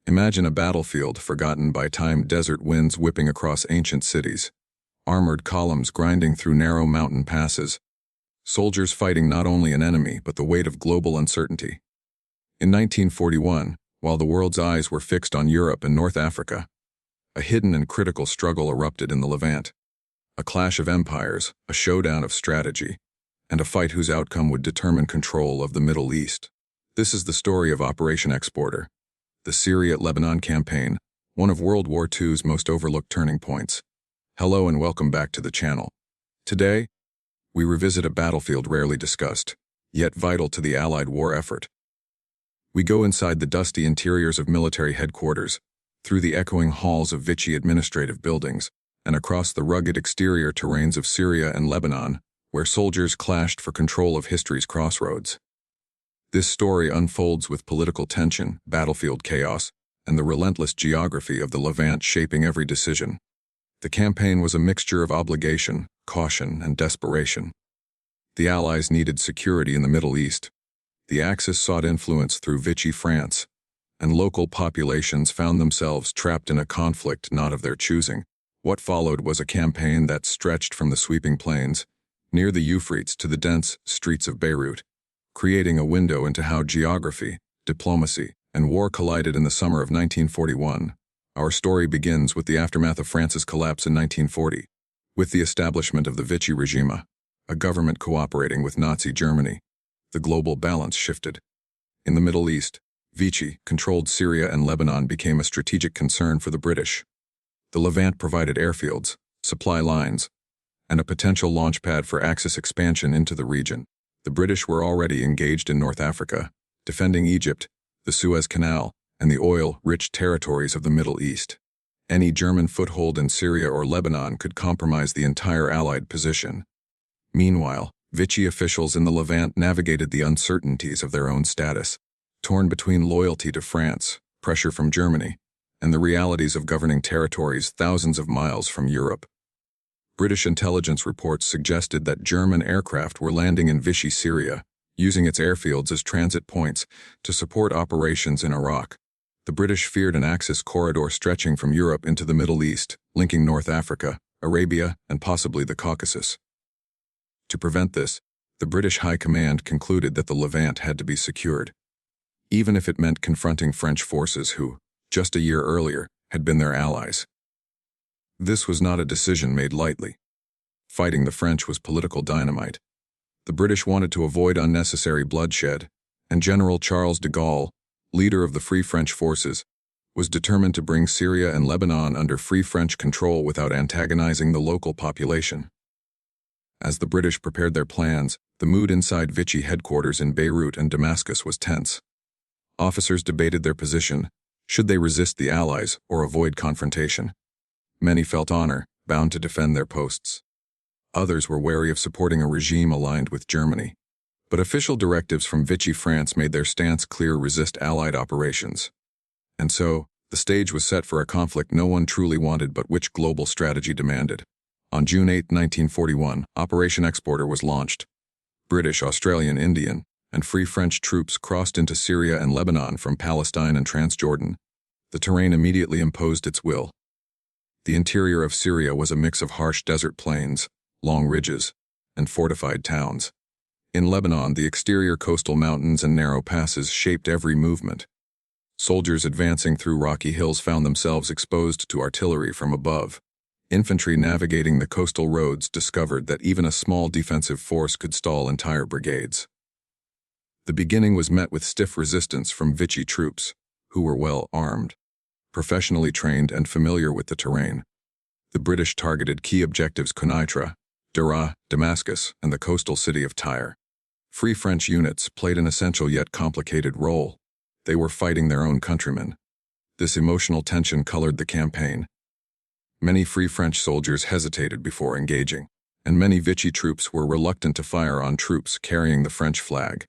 Imagine a battlefield forgotten by time, desert winds whipping across ancient cities, armored columns grinding through narrow mountain passes, soldiers fighting not only an enemy but the weight of global uncertainty. In 1941, while the world's eyes were fixed on Europe and North Africa, a hidden and critical struggle erupted in the Levant. A clash of empires, a showdown of strategy, and a fight whose outcome would determine control of the Middle East. This is the story of Operation Exporter, the Syria-Lebanon Campaign, one of World War II's most overlooked turning points. Hello and welcome back to the channel. Today, we revisit a battlefield rarely discussed, yet vital to the Allied war effort. We go inside the dusty interiors of military headquarters, through the echoing halls of Vichy administrative buildings, and across the rugged exterior terrains of Syria and Lebanon, where soldiers clashed for control of history's crossroads. This story unfolds with political tension, battlefield chaos, and the relentless geography of the Levant shaping every decision. The campaign was a mixture of obligation, caution, and desperation. The Allies needed security in the Middle East. The Axis sought influence through Vichy France, and local populations found themselves trapped in a conflict not of their choosing. What followed was a campaign that stretched from the sweeping plains, near the Euphrates, to the dense streets of Beirut, creating a window into how geography, diplomacy, and war collided in the summer of 1941. Our story begins with the aftermath of France's collapse in 1940, with the establishment of the Vichy regime, a government cooperating with Nazi Germany. The global balance shifted. In the Middle East, Vichy-controlled Syria and Lebanon became a strategic concern for the British. The Levant provided airfields, supply lines, and a potential launchpad for Axis expansion into the region. The British were already engaged in North Africa, defending Egypt, the Suez Canal, and the oil-rich territories of the Middle East. Any German foothold in Syria or Lebanon could compromise the entire Allied position. Meanwhile, Vichy officials in the Levant navigated the uncertainties of their own status, torn between loyalty to France, pressure from Germany, and the realities of governing territories thousands of miles from Europe. British intelligence reports suggested that German aircraft were landing in Vichy, Syria, using its airfields as transit points to support operations in Iraq. The British feared an Axis corridor stretching from Europe into the Middle East, linking North Africa, Arabia, and possibly the Caucasus. To prevent this, the British High Command concluded that the Levant had to be secured, even if it meant confronting French forces who, just a year earlier, had been their allies. This was not a decision made lightly. Fighting the French was political dynamite. The British wanted to avoid unnecessary bloodshed, and General Charles de Gaulle, leader of the Free French forces, was determined to bring Syria and Lebanon under Free French control without antagonizing the local population. As the British prepared their plans, the mood inside Vichy headquarters in Beirut and Damascus was tense. Officers debated their position. Should they resist the Allies or avoid confrontation? Many felt honor, bound to defend their posts. Others were wary of supporting a regime aligned with Germany. But official directives from Vichy France made their stance clear: resist Allied operations. And so, the stage was set for a conflict no one truly wanted but which global strategy demanded. On June 8, 1941, Operation Exporter was launched. British, Australian, Indian, and Free French troops crossed into Syria and Lebanon from Palestine and Transjordan. The terrain immediately imposed its will. The interior of Syria was a mix of harsh desert plains, long ridges, and fortified towns. In Lebanon, the exterior coastal mountains and narrow passes shaped every movement. Soldiers advancing through rocky hills found themselves exposed to artillery from above. Infantry navigating the coastal roads discovered that even a small defensive force could stall entire brigades. The beginning was met with stiff resistance from Vichy troops, who were well armed, professionally trained, and familiar with the terrain. The British targeted key objectives: Konaitra, Daraa, Damascus, and the coastal city of Tyre. Free French units played an essential yet complicated role. They were fighting their own countrymen. This emotional tension colored the campaign. Many Free French soldiers hesitated before engaging, and many Vichy troops were reluctant to fire on troops carrying the French flag.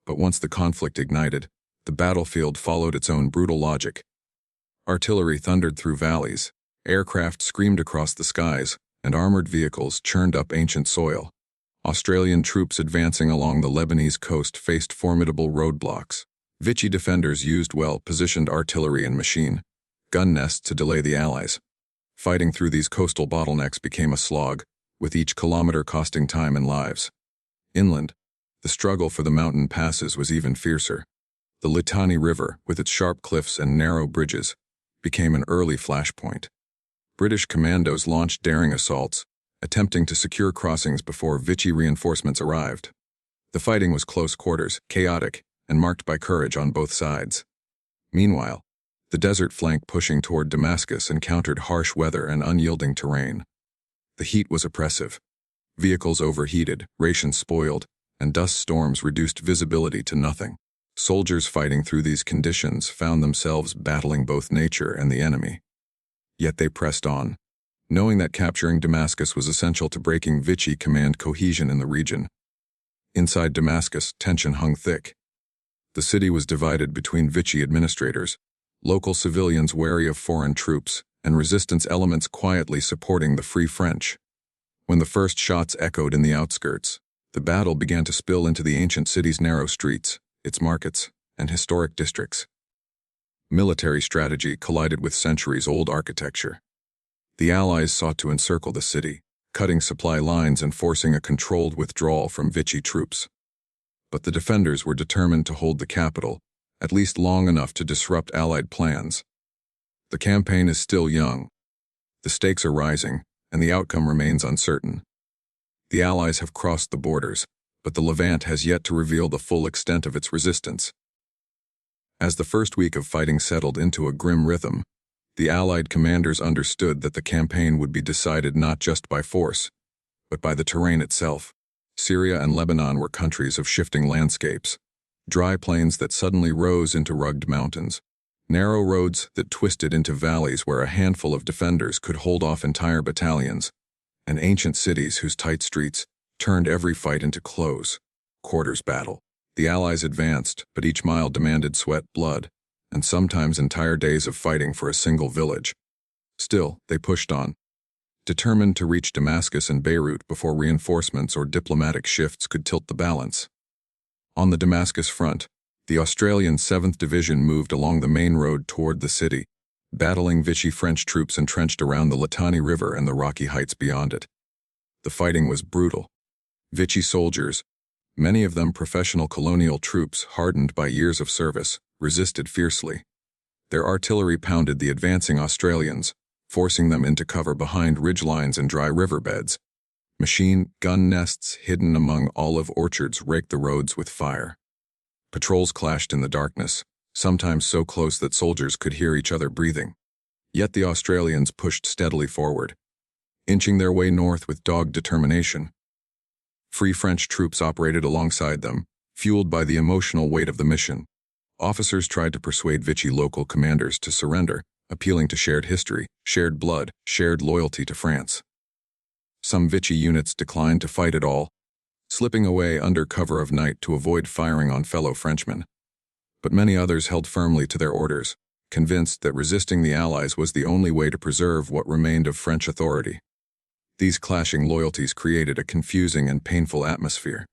But once the conflict ignited, the battlefield followed its own brutal logic. Artillery thundered through valleys, aircraft screamed across the skies, and armored vehicles churned up ancient soil. Australian troops advancing along the Lebanese coast faced formidable roadblocks. Vichy defenders used well-positioned artillery and machine gun nests to delay the Allies. Fighting through these coastal bottlenecks became a slog, with each kilometer costing time and lives. Inland, the struggle for the mountain passes was even fiercer. The Litani River, with its sharp cliffs and narrow bridges, became an early flashpoint. British commandos launched daring assaults, attempting to secure crossings before Vichy reinforcements arrived. The fighting was close quarters, chaotic, and marked by courage on both sides. Meanwhile, the desert flank pushing toward Damascus encountered harsh weather and unyielding terrain. The heat was oppressive. Vehicles overheated, rations spoiled, and dust storms reduced visibility to nothing. Soldiers fighting through these conditions found themselves battling both nature and the enemy. Yet they pressed on, knowing that capturing Damascus was essential to breaking Vichy command cohesion in the region. Inside Damascus, tension hung thick. The city was divided between Vichy administrators, local civilians wary of foreign troops, and resistance elements quietly supporting the Free French. When the first shots echoed in the outskirts, the battle began to spill into the ancient city's narrow streets, its markets, and historic districts. Military strategy collided with centuries-old architecture. The Allies sought to encircle the city, cutting supply lines and forcing a controlled withdrawal from Vichy troops. But the defenders were determined to hold the capital, at least long enough to disrupt Allied plans. The campaign is still young. The stakes are rising, and the outcome remains uncertain. The Allies have crossed the borders, but the Levant has yet to reveal the full extent of its resistance. As the first week of fighting settled into a grim rhythm, the Allied commanders understood that the campaign would be decided not just by force, but by the terrain itself. Syria and Lebanon were countries of shifting landscapes, dry plains that suddenly rose into rugged mountains, narrow roads that twisted into valleys where a handful of defenders could hold off entire battalions, and ancient cities whose tight streets turned every fight into close quarters battle. The Allies advanced, but each mile demanded sweat, blood, and sometimes entire days of fighting for a single village. Still, they pushed on, determined to reach Damascus and Beirut before reinforcements or diplomatic shifts could tilt the balance. On the Damascus front, the Australian 7th Division moved along the main road toward the city, battling Vichy French troops entrenched around the Litani River and the rocky heights beyond it. The fighting was brutal. Vichy soldiers, many of them professional colonial troops hardened by years of service, resisted fiercely. Their artillery pounded the advancing Australians, forcing them into cover behind ridgelines and dry riverbeds. Machine gun nests hidden among olive orchards raked the roads with fire. Patrols clashed in the darkness, sometimes so close that soldiers could hear each other breathing. Yet the Australians pushed steadily forward, inching their way north with dogged determination. Free French troops operated alongside them, fueled by the emotional weight of the mission. Officers tried to persuade Vichy local commanders to surrender, appealing to shared history, shared blood, shared loyalty to France. Some Vichy units declined to fight at all, slipping away under cover of night to avoid firing on fellow Frenchmen. But many others held firmly to their orders, convinced that resisting the Allies was the only way to preserve what remained of French authority. These clashing loyalties created a confusing and painful atmosphere.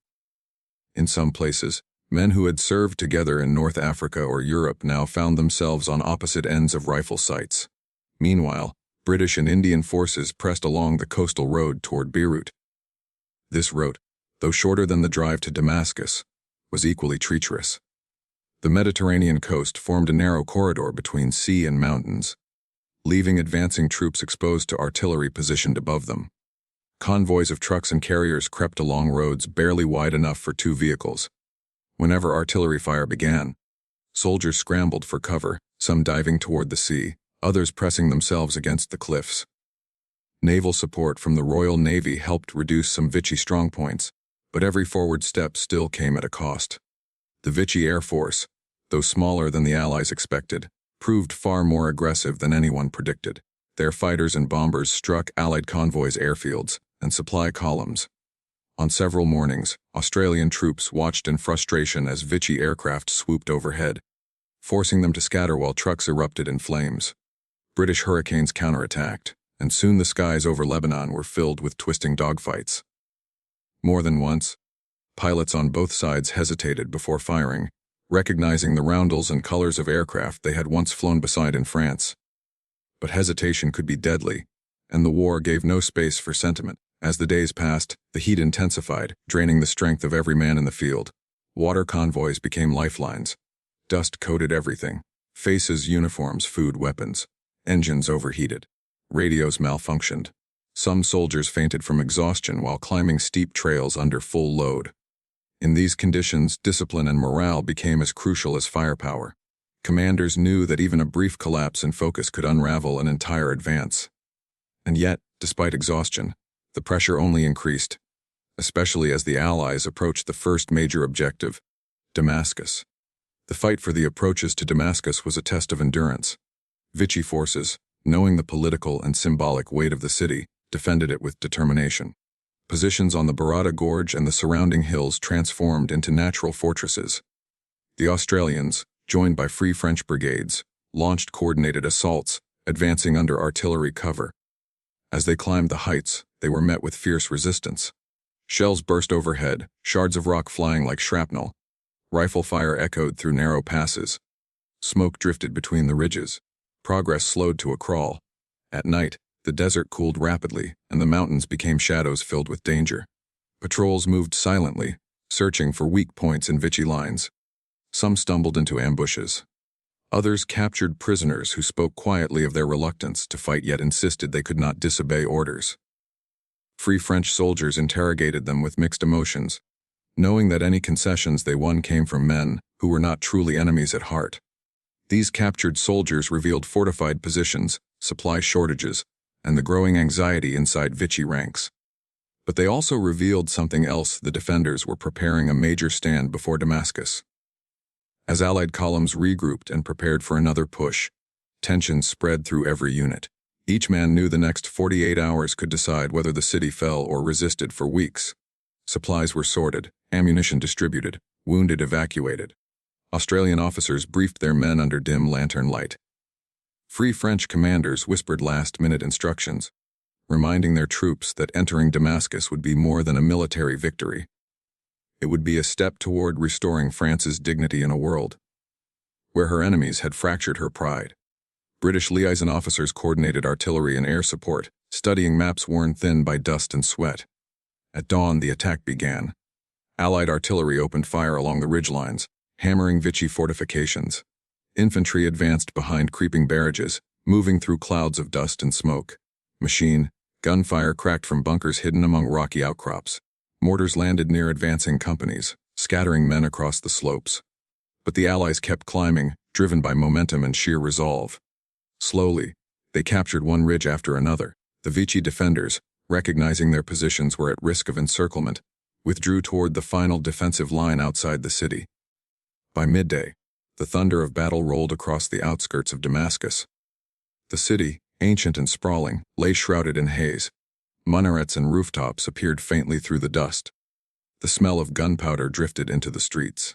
In some places, men who had served together in North Africa or Europe now found themselves on opposite ends of rifle sights. Meanwhile, British and Indian forces pressed along the coastal road toward Beirut. This route, though shorter than the drive to Damascus, was equally treacherous. The Mediterranean coast formed a narrow corridor between sea and mountains, leaving advancing troops exposed to artillery positioned above them. Convoys of trucks and carriers crept along roads barely wide enough for two vehicles. Whenever artillery fire began, soldiers scrambled for cover, some diving toward the sea, others pressing themselves against the cliffs. Naval support from the Royal Navy helped reduce some Vichy strongpoints, but every forward step still came at a cost. The Vichy Air Force, though smaller than the Allies expected, proved far more aggressive than anyone predicted. Their fighters and bombers struck Allied convoys' airfields and supply columns. On several mornings, Australian troops watched in frustration as Vichy aircraft swooped overhead, forcing them to scatter while trucks erupted in flames. British Hurricanes counterattacked, and soon the skies over Lebanon were filled with twisting dogfights. More than once, pilots on both sides hesitated before firing, recognizing the roundels and colors of aircraft they had once flown beside in France. But hesitation could be deadly, and the war gave no space for sentiment. As the days passed, the heat intensified, draining the strength of every man in the field. Water convoys became lifelines. Dust coated everything. Faces, uniforms, food, weapons. Engines overheated. Radios malfunctioned. Some soldiers fainted from exhaustion while climbing steep trails under full load. In these conditions, discipline and morale became as crucial as firepower. Commanders knew that even a brief collapse in focus could unravel an entire advance. And yet, despite exhaustion, the pressure only increased, especially as the Allies approached the first major objective, Damascus. The fight for the approaches to Damascus was a test of endurance. Vichy forces, knowing the political and symbolic weight of the city, defended it with determination. Positions on the Barada Gorge and the surrounding hills transformed into natural fortresses. The Australians, joined by Free French brigades, launched coordinated assaults, advancing under artillery cover. As they climbed the heights, they were met with fierce resistance. Shells burst overhead, shards of rock flying like shrapnel. Rifle fire echoed through narrow passes. Smoke drifted between the ridges. Progress slowed to a crawl. At night, the desert cooled rapidly, and the mountains became shadows filled with danger. Patrols moved silently, searching for weak points in Vichy lines. Some stumbled into ambushes. Others captured prisoners who spoke quietly of their reluctance to fight yet insisted they could not disobey orders. Free French soldiers interrogated them with mixed emotions, knowing that any concessions they won came from men who were not truly enemies at heart. These captured soldiers revealed fortified positions, supply shortages, and the growing anxiety inside Vichy ranks. But they also revealed something else: the defenders were preparing a major stand before Damascus. As Allied columns regrouped and prepared for another push, tensions spread through every unit. Each man knew the next 48 hours could decide whether the city fell or resisted for weeks. Supplies were sorted, ammunition distributed, wounded evacuated. Australian officers briefed their men under dim lantern light. Free French commanders whispered last-minute instructions, reminding their troops that entering Damascus would be more than a military victory. It would be a step toward restoring France's dignity in a world where her enemies had fractured her pride. British liaison officers coordinated artillery and air support, studying maps worn thin by dust and sweat. At dawn, the attack began. Allied artillery opened fire along the ridgelines, hammering Vichy fortifications. Infantry advanced behind creeping barrages, moving through clouds of dust and smoke. Gunfire cracked from bunkers hidden among rocky outcrops. Mortars landed near advancing companies, scattering men across the slopes. But the Allies kept climbing, driven by momentum and sheer resolve. Slowly, they captured one ridge after another. The Vichy defenders, recognizing their positions were at risk of encirclement, withdrew toward the final defensive line outside the city. By midday, the thunder of battle rolled across the outskirts of Damascus. The city, ancient and sprawling, lay shrouded in haze. Minarets and rooftops appeared faintly through the dust. The smell of gunpowder drifted into the streets.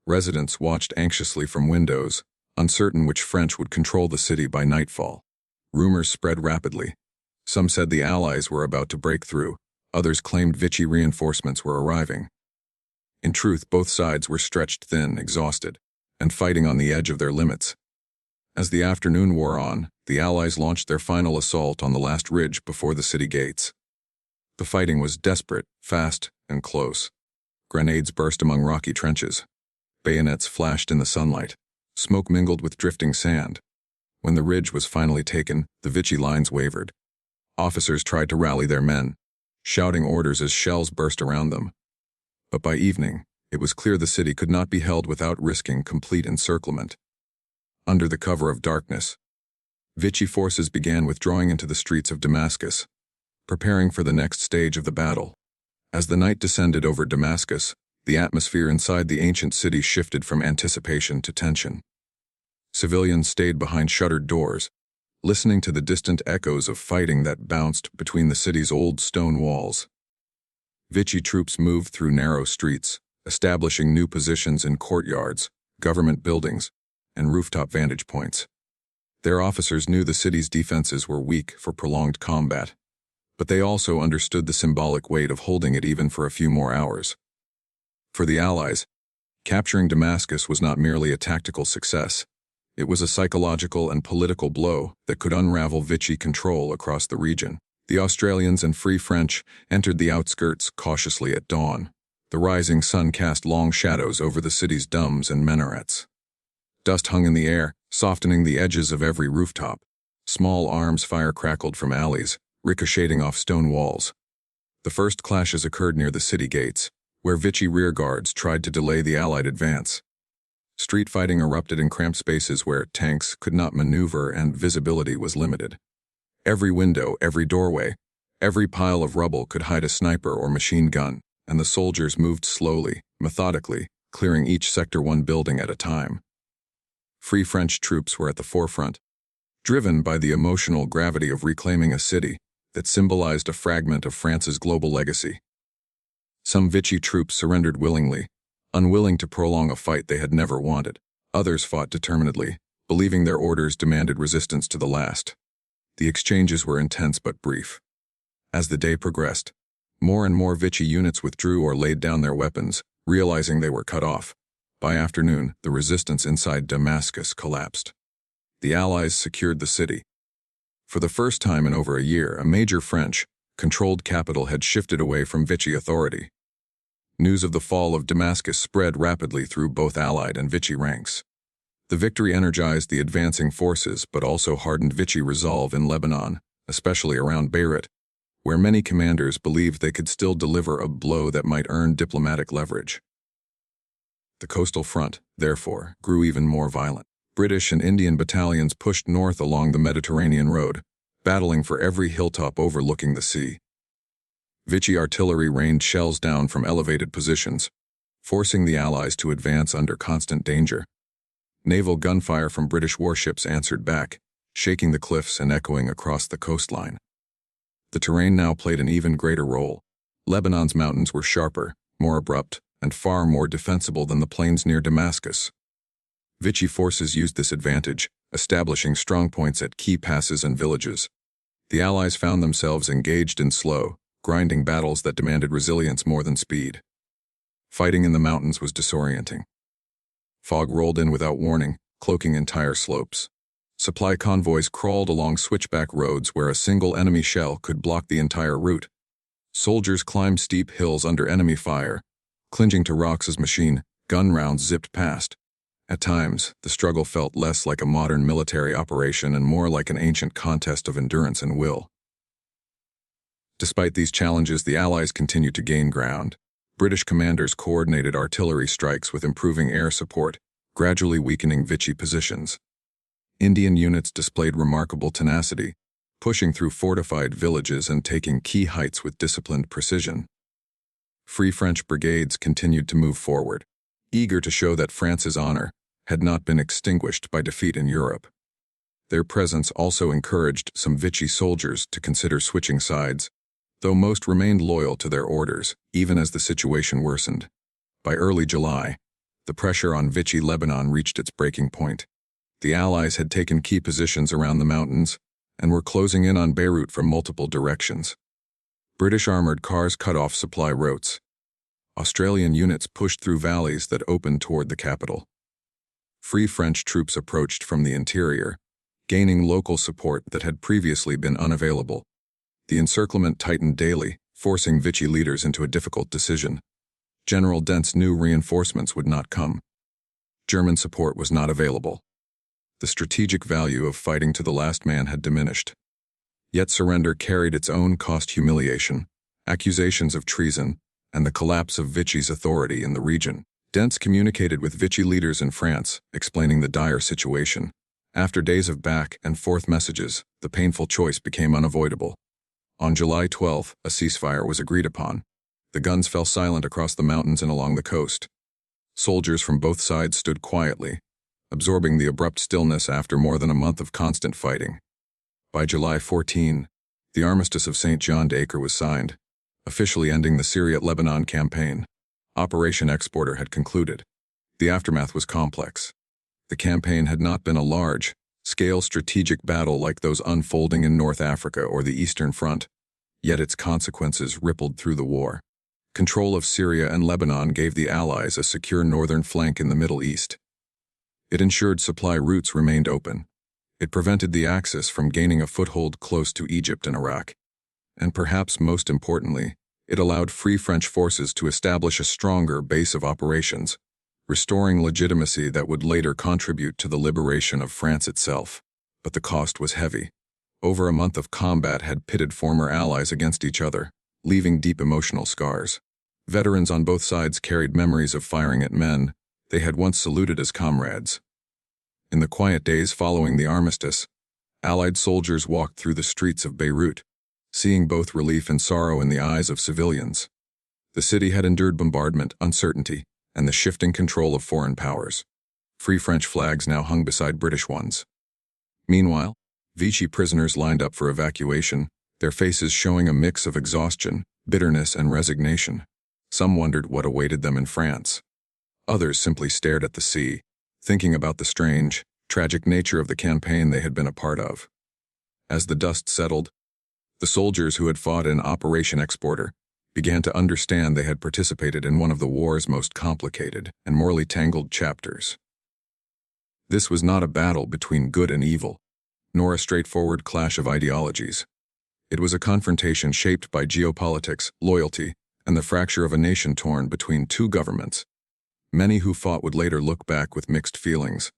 Residents watched anxiously from windows, uncertain which French would control the city by nightfall. Rumors spread rapidly. Some said the Allies were about to break through. Others claimed Vichy reinforcements were arriving. In truth, both sides were stretched thin, exhausted, and fighting on the edge of their limits. As the afternoon wore on, the Allies launched their final assault on the last ridge before the city gates. The fighting was desperate, fast, and close. Grenades burst among rocky trenches. Bayonets flashed in the sunlight. Smoke mingled with drifting sand. When the ridge was finally taken, the Vichy lines wavered. Officers tried to rally their men, shouting orders as shells burst around them. But by evening, it was clear the city could not be held without risking complete encirclement. Under the cover of darkness, Vichy forces began withdrawing into the streets of Damascus, preparing for the next stage of the battle. As the night descended over Damascus, the atmosphere inside the ancient city shifted from anticipation to tension. Civilians stayed behind shuttered doors, listening to the distant echoes of fighting that bounced between the city's old stone walls. Vichy troops moved through narrow streets, establishing new positions in courtyards, government buildings, and rooftop vantage points. Their officers knew the city's defenses were weak for prolonged combat, but they also understood the symbolic weight of holding it even for a few more hours. For the Allies, Capturing Damascus was not merely a tactical success. It was a psychological and political blow that could unravel Vichy control across the region. The Australians and Free French entered the outskirts cautiously at dawn. The rising sun cast long shadows over the city's domes and minarets. Dust hung in the air, softening the edges of every rooftop. Small arms fire crackled from alleys, ricocheting off stone walls. The first clashes occurred near the city gates, where Vichy rearguards tried to delay the Allied advance. Street fighting erupted in cramped spaces where tanks could not maneuver and visibility was limited. Every window, every doorway, every pile of rubble could hide a sniper or machine gun, and the soldiers moved slowly, methodically, clearing each sector one building at a time. Free French troops were at the forefront, driven by the emotional gravity of reclaiming a city that symbolized a fragment of France's global legacy. Some Vichy troops surrendered willingly, unwilling to prolong a fight they had never wanted. Others fought determinedly, believing their orders demanded resistance to the last. The exchanges were intense but brief. As the day progressed, more and more Vichy units withdrew or laid down their weapons, realizing they were cut off. By afternoon, the resistance inside Damascus collapsed. The Allies secured the city. For the first time in over a year, a major French-controlled capital had shifted away from Vichy authority. News of the fall of Damascus spread rapidly through both Allied and Vichy ranks. The victory energized the advancing forces but also hardened Vichy resolve in Lebanon, especially around Beirut, where many commanders believed they could still deliver a blow that might earn diplomatic leverage. The coastal front, therefore, grew even more violent. British and Indian battalions pushed north along the Mediterranean road, battling for every hilltop overlooking the sea. Vichy artillery rained shells down from elevated positions, forcing the Allies to advance under constant danger. Naval gunfire from British warships answered back, shaking the cliffs and echoing across the coastline. The terrain now played an even greater role. Lebanon's mountains were sharper, more abrupt, and far more defensible than the plains near Damascus. Vichy forces used this advantage, establishing strongpoints at key passes and villages. The Allies found themselves engaged in slow, grinding battles that demanded resilience more than speed. Fighting in the mountains was disorienting. Fog rolled in without warning, cloaking entire slopes. Supply convoys crawled along switchback roads where a single enemy shell could block the entire route. Soldiers climbed steep hills under enemy fire, clinging to rocks as machine gun rounds zipped past. At times, the struggle felt less like a modern military operation and more like an ancient contest of endurance and will. Despite these challenges, the Allies continued to gain ground. British commanders coordinated artillery strikes with improving air support, gradually weakening Vichy positions. Indian units displayed remarkable tenacity, pushing through fortified villages and taking key heights with disciplined precision. Free French brigades continued to move forward, eager to show that France's honor had not been extinguished by defeat in Europe. Their presence also encouraged some Vichy soldiers to consider switching sides, though most remained loyal to their orders, even as the situation worsened. By early July, the pressure on Vichy Lebanon reached its breaking point. The Allies had taken key positions around the mountains and were closing in on Beirut from multiple directions. British armored cars cut off supply routes. Australian units pushed through valleys that opened toward the capital. Free French troops approached from the interior, gaining local support that had previously been unavailable. The encirclement tightened daily, forcing Vichy leaders into a difficult decision. General Dent's new reinforcements would not come. German support was not available. The strategic value of fighting to the last man had diminished. Yet surrender carried its own cost: humiliation, accusations of treason, and the collapse of Vichy's authority in the region. Dent communicated with Vichy leaders in France, explaining the dire situation. After days of back and forth messages, the painful choice became unavoidable. On July 12, a ceasefire was agreed upon. The guns fell silent across the mountains and along the coast. Soldiers from both sides stood quietly, absorbing the abrupt stillness after more than a month of constant fighting. By July 14, the Armistice of St. John d'Acre was signed, officially ending the Syria-Lebanon Campaign. Operation Exporter had concluded. The aftermath was complex. The campaign had not been a large-scale strategic battle like those unfolding in North Africa or the Eastern Front, yet its consequences rippled through the war. Control of Syria and Lebanon gave the Allies a secure northern flank in the Middle East. It ensured supply routes remained open. It prevented the Axis from gaining a foothold close to Egypt and Iraq. And perhaps most importantly, it allowed Free French forces to establish a stronger base of operations, restoring legitimacy that would later contribute to the liberation of France itself. But the cost was heavy. Over a month of combat had pitted former allies against each other, leaving deep emotional scars. Veterans on both sides carried memories of firing at men they had once saluted as comrades. In the quiet days following the Armistice, Allied soldiers walked through the streets of Beirut, seeing both relief and sorrow in the eyes of civilians. The city had endured bombardment, uncertainty, and the shifting control of foreign powers. Free French flags now hung beside British ones. Meanwhile, Vichy prisoners lined up for evacuation, their faces showing a mix of exhaustion, bitterness, and resignation. Some wondered what awaited them in France. Others simply stared at the sea, thinking about the strange, tragic nature of the campaign they had been a part of. As the dust settled, the soldiers who had fought in Operation Exporter began to understand they had participated in one of the war's most complicated and morally tangled chapters. This was not a battle between good and evil, nor a straightforward clash of ideologies. It was a confrontation shaped by geopolitics, loyalty, and the fracture of a nation torn between two governments. Many who fought would later look back with mixed feelings: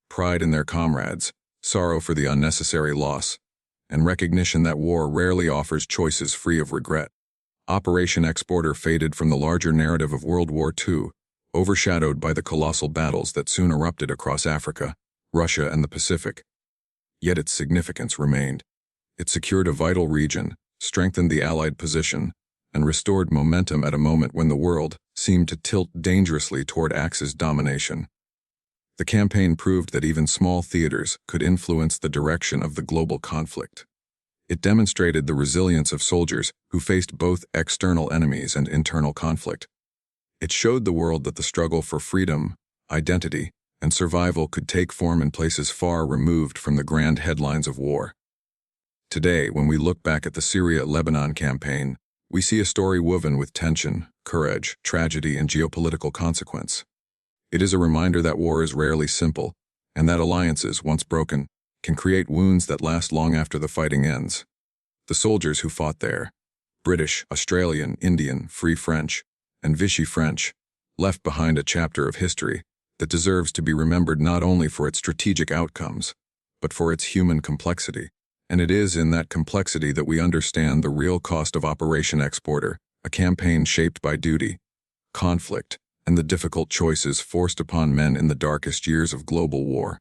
pride in their comrades, sorrow for the unnecessary loss, and recognition that war rarely offers choices free of regret. Operation Exporter faded from the larger narrative of World War II, overshadowed by the colossal battles that soon erupted across Africa, Russia, and the Pacific. Yet its significance remained. It secured a vital region, strengthened the Allied position, and restored momentum at a moment when the world seemed to tilt dangerously toward Axis domination. The campaign proved that even small theaters could influence the direction of the global conflict. It demonstrated the resilience of soldiers who faced both external enemies and internal conflict. It showed the world that the struggle for freedom, identity, and survival could take form in places far removed from the grand headlines of war. Today, when we look back at the Syria-Lebanon campaign, we see a story woven with tension, courage, tragedy, and geopolitical consequence. It is a reminder that war is rarely simple, and that alliances, once broken, can create wounds that last long after the fighting ends. The soldiers who fought there, British, Australian, Indian, Free French, and Vichy French, left behind a chapter of history that deserves to be remembered not only for its strategic outcomes, but for its human complexity. And it is in that complexity that we understand the real cost of Operation Exporter, a campaign shaped by duty, conflict, and the difficult choices forced upon men in the darkest years of global war.